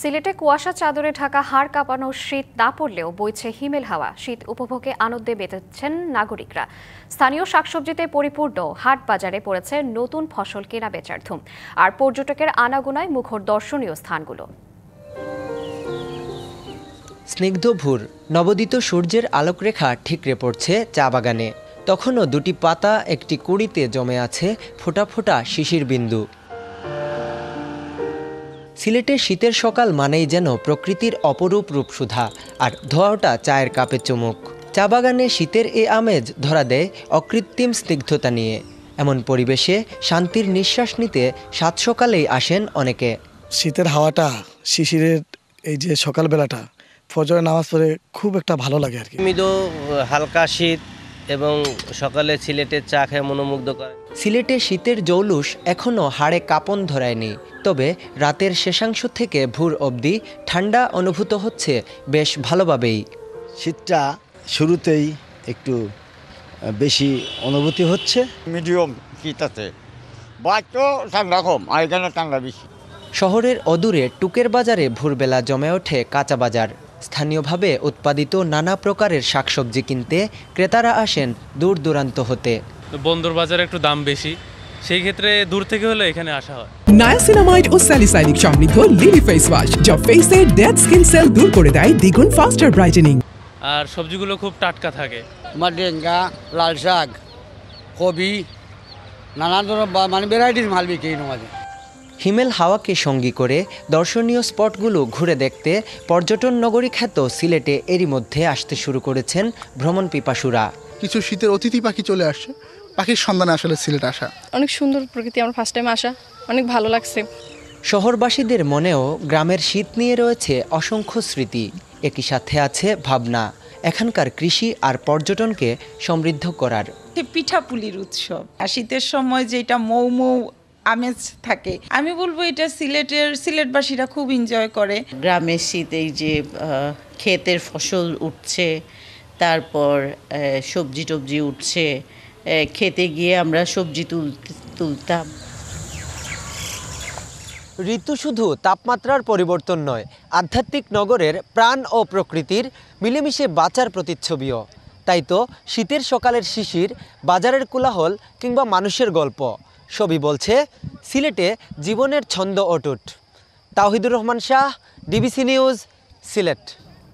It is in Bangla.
সিলেটে কুয়াশা চাদরে ঢাকা হাড় কাঁপানো শীত না পড়লেও বইছে হিমেল হাওয়া। শীত উপভোগে আনন্দে মেতেছেন নাগরিকরা। স্থানীয় শাকসবজিতে পরিপূর্ণ হাট বাজারে পড়েছে নতুন ফসল কেনা বেচার ধুম। আর পর্যটকের আনাগোনায় মুখর দর্শনীয় স্থানগুলো। স্নিগ্ধ ভোর, নবোদিত সূর্যের আলোকরেখা ঠিকরে পড়ছে চা বাগানে। তখনও দুটি পাতা একটি কুঁড়িতে জমে আছে ফোঁটা ফোঁটা শিশির বিন্দু। সিলেটের শীতের সকাল মানেই যেন প্রকৃতির অপরূপ রূপসুধা, আর ধোঁয়াটা চায়ের কাপে চুমুক। চা বাগানে শীতের এ আমেজ ধরা দেয় অকৃত্রিম স্নিগ্ধতা নিয়ে। এমন পরিবেশে শান্তির নিঃশ্বাস নিতে সাত সকালেই আসেন অনেকে। শীতের হাওয়াটা, শিশিরের এই যে সকালবেলাটা, ফজরের নামাজ পড়ে খুব একটা ভালো লাগে আর কি। মৃদু হালকা শীত এবং সকালে সিলেটের চা খেয়ে মনোমুগ্ধ করে। সিলেটে শীতের জৌলুস এখনও হাড়ে কাঁপন ধরায়নি, তবে রাতের শেষাংশ থেকে ভোর অবধি ঠান্ডা অনুভূত হচ্ছে বেশ ভালোভাবেই। শীতটা শুরুতেই একটু বেশি অনুভূতি হচ্ছে। মিডিয়াম শীত আছে, তো ঠান্ডা কম, আর এখানে ঠান্ডা বেশি। শহরের অদূরে টুকের বাজারে ভোরবেলা জমে ওঠে কাঁচা বাজার। স্থানীয়ভাবে উৎপাদিত নানা প্রকারের শাকসবজি কিনতে ক্রেতারা আসেন দূর দূরান্ত হতে। বন্দর বাজারে একটু দাম বেশি, সেই ক্ষেত্রে দূর থেকে হলে এখানে আসা হয়। নায়াসিনামাইড ও স্যালিসাইলিক সমৃদ্ধ লিলি ফেস ওয়াশ, যা ফেসের ডেড স্কিন সেল দূর করে দেয় দ্বিগুণ ফাস্টার ব্রাইটেনিং। আর সবজিগুলো খুব টাটকা থাকে। মাডেঙ্গা, লাল শাক, কবি, নানা ধরনের ভ্যারাইটির মাল বিক্রি আমাদের। হিমেল হাওয়াকে সঙ্গী করে দর্শনীয় স্পটগুলো ঘুরে দেখতে পর্যটন নগরী খ্যাত সিলেটে এরই মধ্যে আসতে শুরু করেছেন ভ্রমণ পিপাসুরা। কিছু শীতের অতিথি পাখি চলে আসছে, পাখির সন্ধানে আসলে সিলেট আসা। অনেক সুন্দর প্রকৃতি, আমার ফার্স্ট টাইম আসা, অনেক ভালো লাগছে। শহরবাসীদের মনেও গ্রামের শীত নিয়ে রয়েছে অসংখ্য স্মৃতি, একই সাথে আছে ভাবনা এখানকার কৃষি আর পর্যটনকে সমৃদ্ধ করার। পিঠাপুলির উৎসব, আর শীতের সময় যেটা মৌ মৌ আমেজ থাকে, আমি বলবো এটা সিলেটবাসীরা খুব এনজয় করে। গ্রামের শীত, এই যে ক্ষেতের ফসল উঠছে, তারপর সবজি টবজি উঠছে, খেতে গিয়ে আমরা সবজি তুলতাম। ঋতু শুধু তাপমাত্রার পরিবর্তন নয়, আধ্যাত্মিক নগরের প্রাণ ও প্রকৃতির মিলেমিশে বাঁচার প্রতিচ্ছবিও। তাই তো শীতের সকালের শিশির, বাজারের কোলাহল কিংবা মানুষের গল্প সবই বলছে সিলেটে জীবনের ছন্দ অটুট। Tawhidur Rahman Shah, DBC news, Sylhet.